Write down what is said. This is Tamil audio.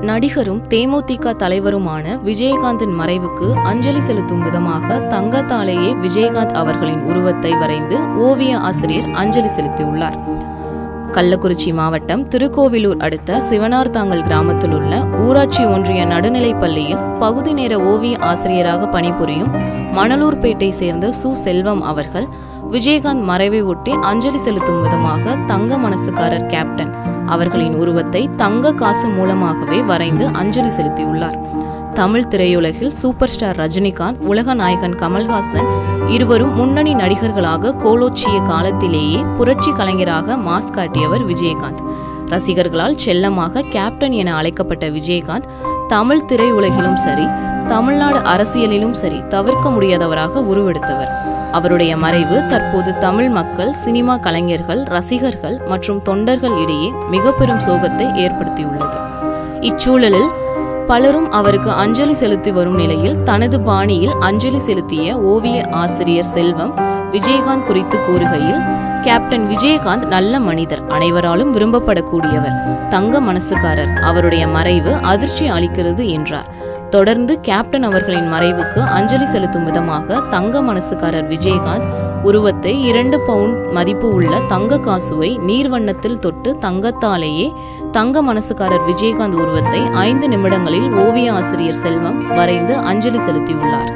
நடிகரும் தேமுதிக தலைவருமான விஜயகாந்தின் மறைவுக்கு அஞ்சலி செலுத்தும் விதமாக தங்கத்தாலேயே விஜயகாந்த் அவர்களின் உருவத்தை வரைந்து ஓவிய ஆசிரியர் அஞ்சலி செலுத்தியுள்ளார். கள்ளக்குறிச்சி மாவட்டம் திருக்கோவிலூர் அடுத்த சிவனார்தாங்கல் கிராமத்தில் உள்ள ஊராட்சி ஒன்றிய நடுநிலைப் பள்ளியில் பகுதி நேர ஓவிய ஆசிரியராக பணிபுரியும் மணலூர்பேட்டை சேர்ந்த சு. செல்வம் அவர்கள் விஜயகாந்த் மறைவை ஒட்டி அஞ்சலி செலுத்தும் விதமாக தங்க மனசுக்காரர் கேப்டன் அவர்களின் உருவத்தை தங்க காசு மூலமாகவே வரைந்து அஞ்சலி செலுத்தியுள்ளார். தமிழ் திரையுலகில் சூப்பர் ஸ்டார் ரஜினிகாந்த், உலக நாயகன் கமல்ஹாசன் இருவரும் முன்னணி நடிகர்களாக கோலோச்சிய காலத்திலேயே புரட்சி கலைஞராக மாஸ் காட்டியவர் விஜயகாந்த். ரசிகர்களால் செல்லமாக கேப்டன் என அழைக்கப்பட்ட விஜயகாந்த் தமிழ் திரையுலகிலும் சரி, தமிழ்நாடு அரசியலிலும் சரி தவிர்க்க முடியாதவராக உருவெடுத்தவர். அவருடைய மறைவு தற்போது தமிழ் மக்கள், சினிமா கலைஞர்கள், ரசிகர்கள் மற்றும் தொண்டர்கள் இடையே மிக பெரும் சோகத்தை ஏற்படுத்தியுள்ளது. இச்சூழலில் பலரும் அவருக்கு அஞ்சலி செலுத்தி வரும் நிலையில் தனது பாணியில் அஞ்சலி செலுத்திய ஓவிய ஆசிரியர் செல்வம் விஜயகாந்த் குறித்து கூறுகையில், கேப்டன் விஜயகாந்த் நல்ல மனிதர், அனைவராலும் விரும்பப்படக்கூடியவர், தங்க மனசுக்காரர். அவருடைய மறைவு அதிர்ச்சி அளிக்கிறது என்றார். தொடர்ந்து கேப்டன் அவர்களின் மறைவுக்கு அஞ்சலி செலுத்தும் விதமாக தங்க மனசுக்காரர் விஜயகாந்த் உருவத்தை 2 பவுண்ட் மதிப்பு உள்ள தங்க காசுவை நீர்வண்ணத்தில் தொட்டு தங்கத்தாலேயே தங்க மனசுக்காரர் விஜயகாந்த் உருவத்தை 5 நிமிடங்களில் ஓவிய ஆசிரியர் செல்வம் வரைந்து அஞ்சலி செலுத்தியுள்ளார்.